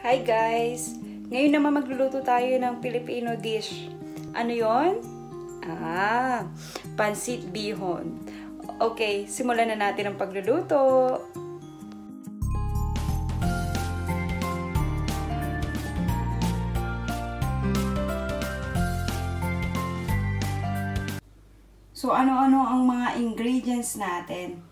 Hi guys! Ngayon naman magluluto tayo ng Filipino dish. Ano yon? Pancit Bihon. Okay, simulan na natin ang pagluluto. So, ano-ano ang mga ingredients natin?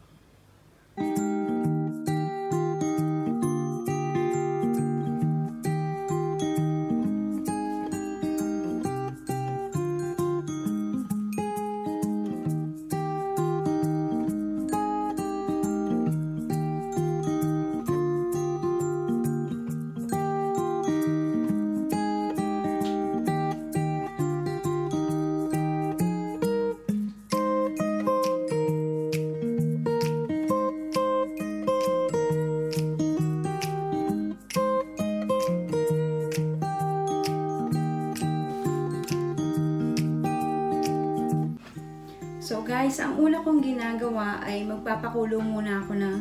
So guys, ang una kong ginagawa ay magpapakulo muna ako ng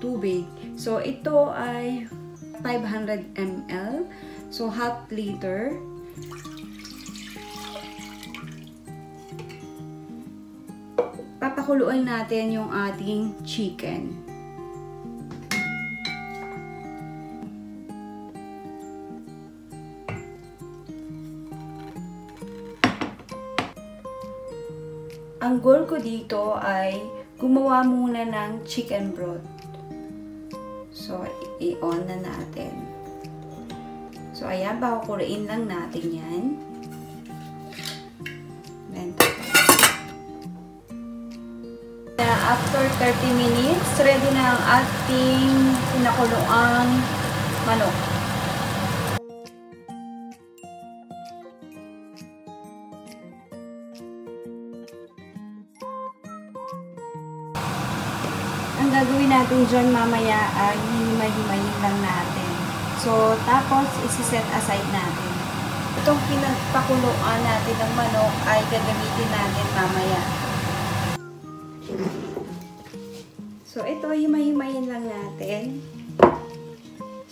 tubig. So ito ay 500 ml. So half liter. Papakuluan natin yung ating chicken. Ang goal ko dito ay gumawa muna ng chicken broth. So, i-on na natin. So, ayan, pakukuluin lang natin yan. After 30 minutes, ready na ang ating pinakuluang manok. Ang gagawin natin dyan mamaya ay himay-himayin lang natin. So, tapos isi-set aside natin. Itong pinagpakuluan natin ng manok ay gagamitin natin mamaya. So, ito himay-himayin lang natin.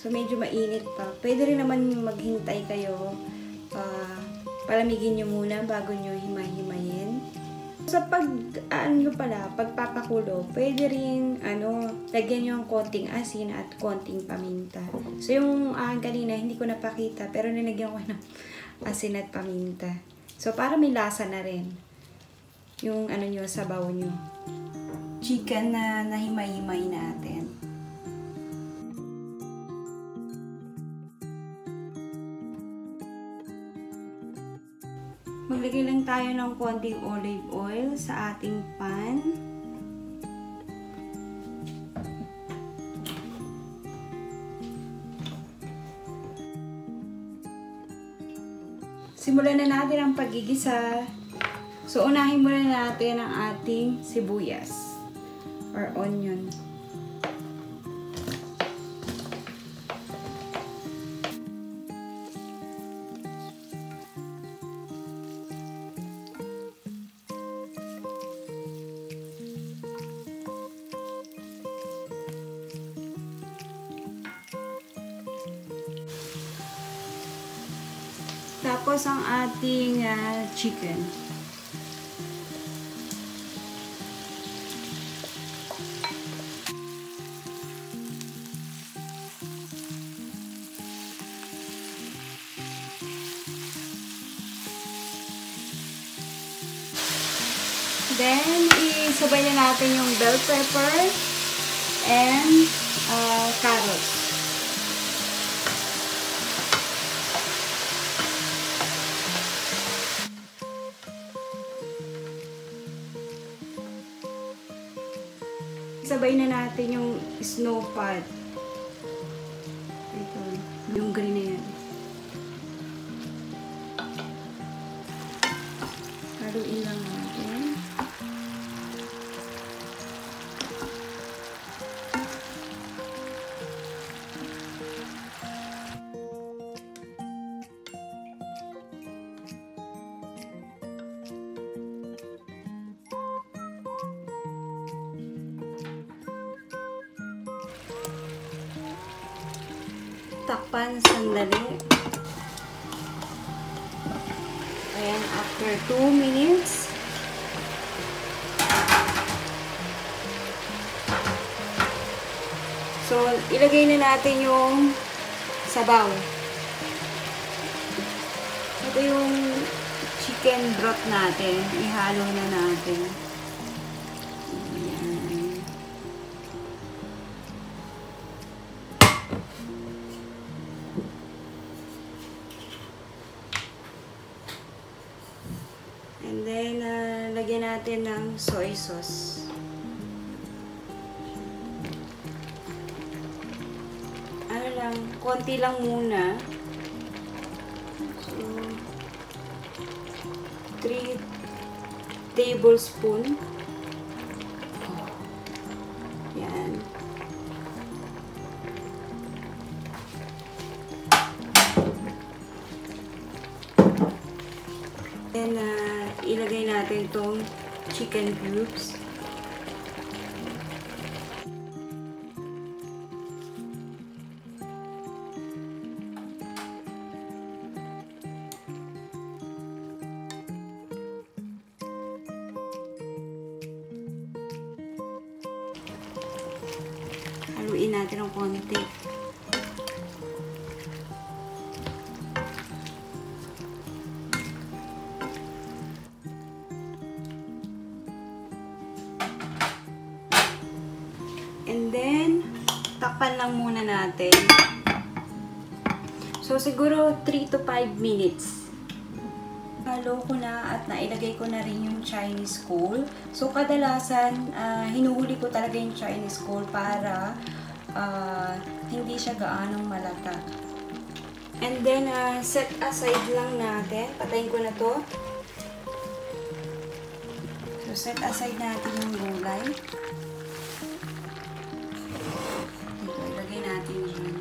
So, medyo mainit pa. Pwede rin naman maghintay kayo. Palamigin nyo muna bago nyo himay-himayin. Sa pagpapakulo, pwede rin, lagyan nyo ng konting asin at konting paminta. So, yung kanina, hindi ko napakita, pero nilagyan ko ng asin at paminta. So, para may lasa na rin yung sabaw nyo. Chicken na nahimay-himay natin. Maglagay lang tayo ng konting olive oil sa ating pan. Simulan na natin ang paggigisa. So, unahin muna natin ang ating sibuyas or onion. Tapos ang ating chicken. Then, isabay na natin yung bell pepper and carrots. Sabay na natin yung snow pot. Ito, yung green na yan. Haluin lang natin. takpan sandali. Ayan, after 2 minutes. So, ilagay na natin yung sabaw. Ito yung chicken broth natin. Ihalo na natin. Ayan. And then, lagyan natin ng soy sauce. Konti lang muna. So, 3 tablespoon. Yan. Then, ilagay natin itong chicken cubes. Haluin natin ng konti. And then, takpan lang muna natin. So, siguro 3 to 5 minutes. Halo ko na at nailagay ko na rin yung Chinese coal. So, kadalasan, hinuhuli ko talaga yung Chinese coal para hindi siya gaanong malata. And then, set aside lang natin. Patayin ko na to. So, set aside natin yung gulay. Ito, ilagay natin dyan.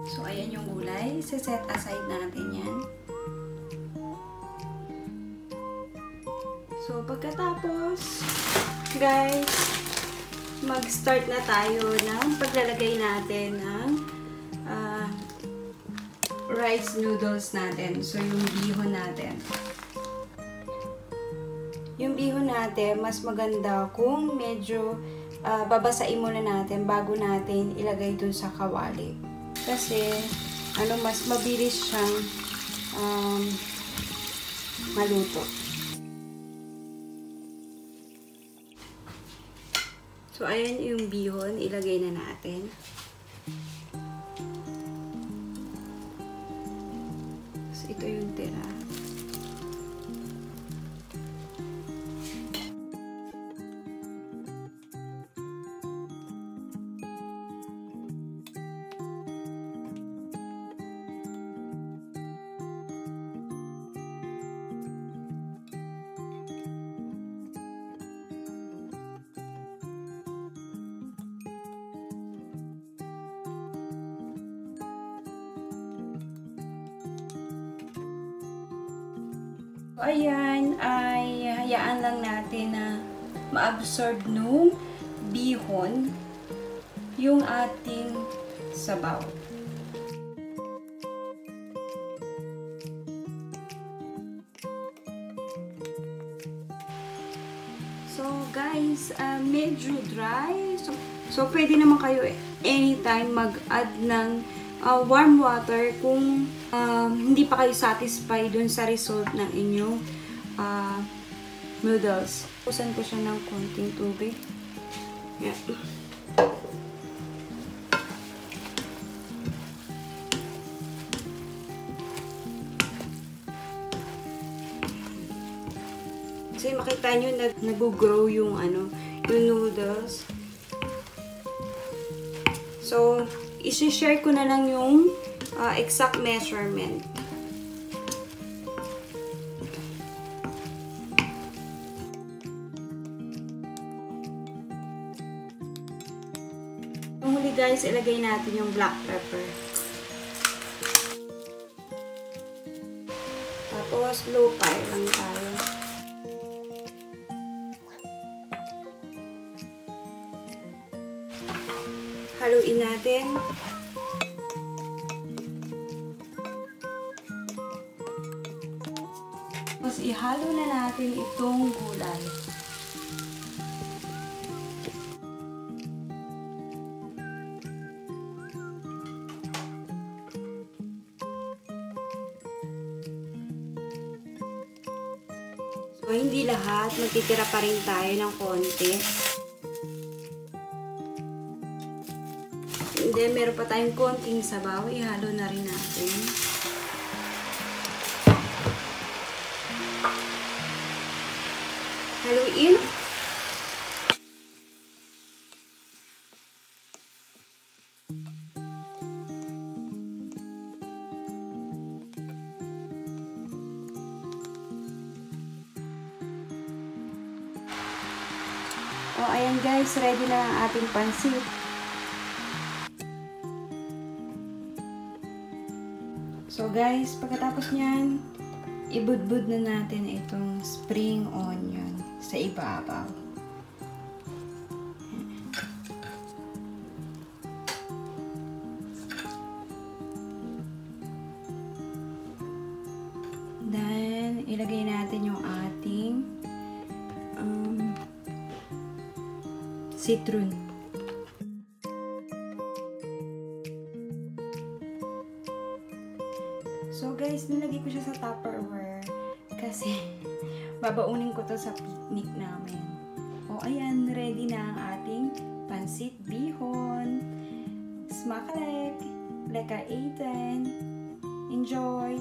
So, ayan yung gulay. Set aside natin yan. So, pagkatapos, guys, mag-start na tayo ng paglalagay natin ng rice noodles natin. So, yung bihon natin. Yung bihon natin, mas maganda kung medyo babasain muna natin bago natin ilagay dun sa kawali. Kasi, mas mabilis siyang maluto. So, ayan yung bihon. Ilagay na natin. So, ito yung tira. So, ayan, ay hayaan lang natin na ma-absorb nung bihon yung ating sabaw. So, guys, medyo dry. So, pwede naman kayo anytime mag-add ng warm water kung hindi pa kayo satisfied dun sa result ng inyong noodles. Pusan ko siya ng konting tubig. Yan. Kasi makita nyo nag-grow yung yung noodles. So, isi-share ko na lang yung exact measurement. guys, ilagay natin yung black pepper. Tapos, low fire lang tayo. Haluin natin. Tapos, ihalo na natin itong gulay. So, hindi lahat. Magtitira pa rin tayo ng konti. And then, meron pa tayong konting sabaw. Ihalo na rin natin. Haluin. O, ayan guys, ready na ang ating pansit. So guys, pagkatapos nyan, ibudbud na natin itong spring onion sa ibabaw. Then, ilagay natin yung ating citron. So guys, nilagay ko siya sa Tupperware kasi babaunin ko to sa picnic namin. O ayan, ready na ang ating Pancit Bihon. Smakalek! Leka eten! Enjoy!